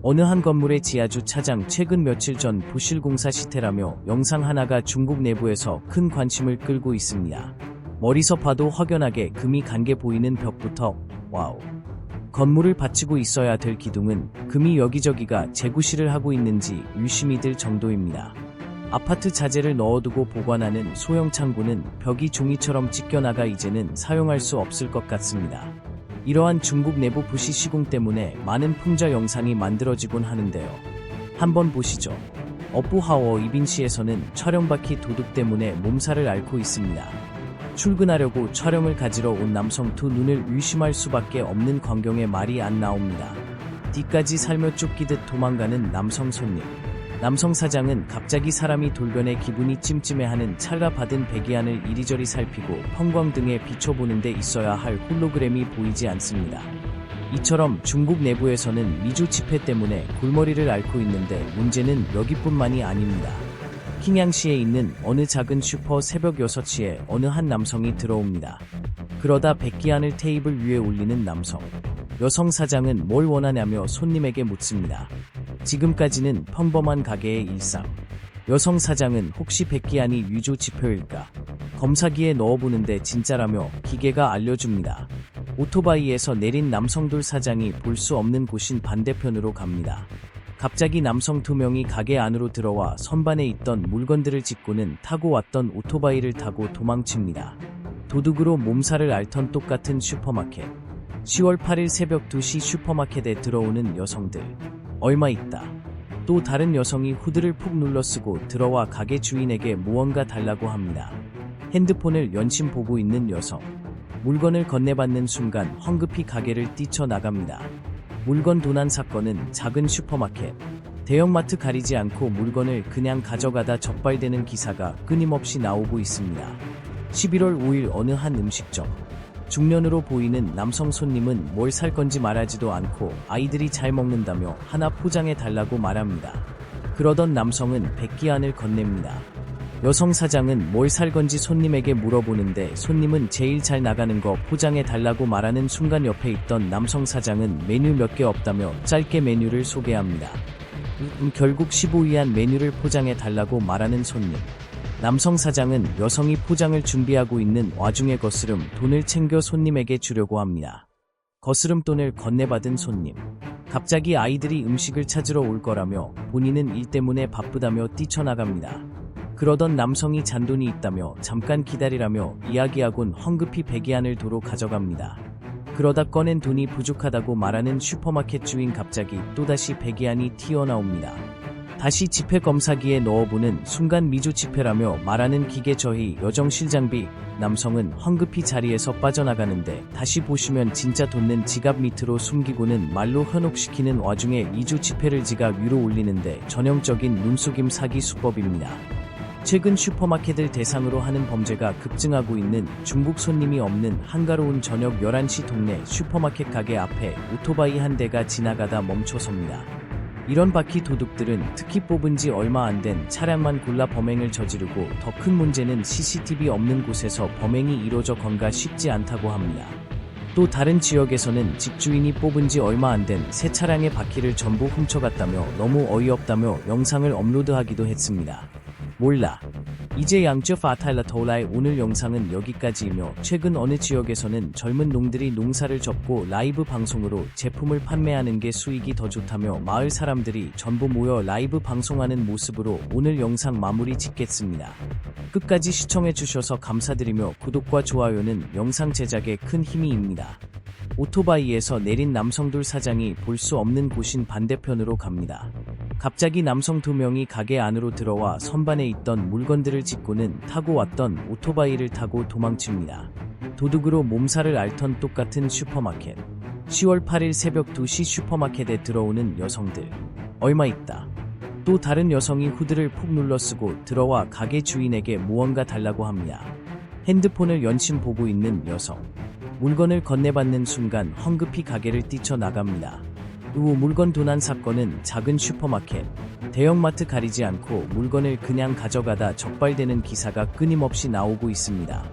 어느 한 건물의 지하주 차장 최근 며칠 전 부실 공사 시태라며 영상 하나가 중국 내부에서 큰 관심을 끌고 있습니다. 멀리서 봐도 확연하게 금이 간 게 보이는 벽부터 와우. 건물을 받치고 있어야 될 기둥은 금이 여기저기가 재구실을 하고 있는지 유심히 들 정도입니다. 아파트 자재를 넣어두고 보관하는 소형 창고는 벽이 종이처럼 찢겨나가 이제는 사용할 수 없을 것 같습니다. 이러한 중국 내부 부시 시공 때문에 많은 풍자 영상이 만들어지곤 하는데요. 한번 보시죠. 어부하워 이빈시에서는 촬영바퀴 도둑 때문에 몸살을 앓고 있습니다. 출근하려고 촬영을 가지러 온 남성 두 눈을 의심할 수밖에 없는 광경에 말이 안 나옵니다. 뒤까지 살며 쫓기듯 도망가는 남성 손님. 남성 사장은 갑자기 사람이 돌변해 기분이 찜찜해하는 찰나 받은 배기안을 이리저리 살피고 형광등에 비춰보는 데 있어야 할 홀로그램이 보이지 않습니다. 이처럼 중국 내부에서는 미주 집회 때문에 골머리를 앓고 있는데 문제는 여기뿐만이 아닙니다. 킹양시에 있는 어느 작은 슈퍼 새벽 6시에 어느 한 남성이 들어옵니다. 그러다 백기안을 테이블 위에 올리는 남성. 여성 사장은 뭘 원하냐며 손님에게 묻습니다. 지금까지는 평범한 가게의 일상. 여성 사장은 혹시 백기안이 위조 지표일까? 검사기에 넣어보는데 진짜라며 기계가 알려줍니다. 오토바이에서 내린 남성 둘 사장이 볼 수 없는 곳인 반대편으로 갑니다. 갑자기 남성 두 명이 가게 안으로 들어와 선반에 있던 물건들을 짚고는 타고 왔던 오토바이를 타고 도망칩니다. 도둑으로 몸살을 앓던 똑같은 슈퍼마켓. 10월 8일 새벽 2시 슈퍼마켓에 들어오는 여성들. 얼마 있다. 또 다른 여성이 후드를 푹 눌러쓰고 들어와 가게 주인에게 무언가 달라고 합니다. 핸드폰을 연신 보고 있는 여성. 물건을 건네받는 순간 황급히 가게를 뛰쳐나갑니다. 물건 도난 사건은 작은 슈퍼마켓. 대형마트 가리지 않고 물건을 그냥 가져가다 적발되는 기사가 끊임없이 나오고 있습니다. 11월 5일 어느 한 음식점. 중년으로 보이는 남성 손님은 뭘 살 건지 말하지도 않고 아이들이 잘 먹는다며 하나 포장해 달라고 말합니다. 그러던 남성은 백기안을 건넵니다. 여성 사장은 뭘 살 건지 손님에게 물어보는데 손님은 제일 잘 나가는 거 포장해 달라고 말하는 순간 옆에 있던 남성 사장은 메뉴 몇 개 없다며 짧게 메뉴를 소개합니다. 결국 15위안 메뉴를 포장해 달라고 말하는 손님. 남성 사장은 여성이 포장을 준비하고 있는 와중에 거스름 돈을 챙겨 손님에게 주려고 합니다. 거스름 돈을 건네받은 손님. 갑자기 아이들이 음식을 찾으러 올 거라며 본인은 일 때문에 바쁘다며 뛰쳐나갑니다. 그러던 남성이 잔돈이 있다며 잠깐 기다리라며 이야기하곤 황급히 백이안을 도로 가져갑니다. 그러다 꺼낸 돈이 부족하다고 말하는 슈퍼마켓 주인 갑자기 또다시 백이안이 튀어나옵니다. 다시 지폐 검사기에 넣어보는 순간 미주 지폐라며 말하는 기계 저희 여정 실장비. 남성은 황급히 자리에서 빠져나가는데 다시 보시면 진짜 돈은 지갑 밑으로 숨기고는 말로 현혹시키는 와중에 이주 지폐를 지갑 위로 올리는데 전형적인 눈속임 사기 수법입니다. 최근 슈퍼마켓을 대상으로 하는 범죄가 급증하고 있는 중국. 손님이 없는 한가로운 저녁 11시 동네 슈퍼마켓 가게 앞에 오토바이 한 대가 지나가다 멈춰섭니다. 이런 바퀴 도둑들은 특히 뽑은 지 얼마 안 된 차량만 골라 범행을 저지르고 더 큰 문제는 CCTV 없는 곳에서 범행이 이뤄져건가 쉽지 않다고 합니다. 또 다른 지역에서는 집주인이 뽑은 지 얼마 안 된 새 차량의 바퀴를 전부 훔쳐갔다며 너무 어이없다며 영상을 업로드하기도 했습니다. 몰라. 이제 양쯔 파탈라 더라이. 오늘 영상은 여기까지이며 최근 어느 지역에서는 젊은 농들이 농사를 접고 라이브 방송으로 제품을 판매하는 게 수익이 더 좋다며 마을 사람들이 전부 모여 라이브 방송하는 모습으로 오늘 영상 마무리 짓겠습니다. 끝까지 시청해주셔서 감사드리며 구독과 좋아요는 영상 제작에 큰 힘이입니다. 오토바이에서 내린 남성 둘 사장이 볼 수 없는 곳인 반대편으로 갑니다. 갑자기 남성 두 명이 가게 안으로 들어와 선반에 있던 물건들을 짚고는 타고 왔던 오토바이를 타고 도망칩니다. 도둑으로 몸살을 앓던 똑같은 슈퍼마켓. 10월 8일 새벽 2시 슈퍼마켓에 들어오는 여성들. 얼마 있다. 또 다른 여성이 후드를 푹 눌러쓰고 들어와 가게 주인에게 무언가 달라고 합니다. 핸드폰을 연신 보고 있는 여성. 물건을 건네받는 순간 황급히 가게를 뛰쳐나갑니다. 후 물건 도난 사건은 작은 슈퍼마켓. 대형마트 가리지 않고 물건을 그냥 가져가다 적발되는 기사가 끊임없이 나오고 있습니다.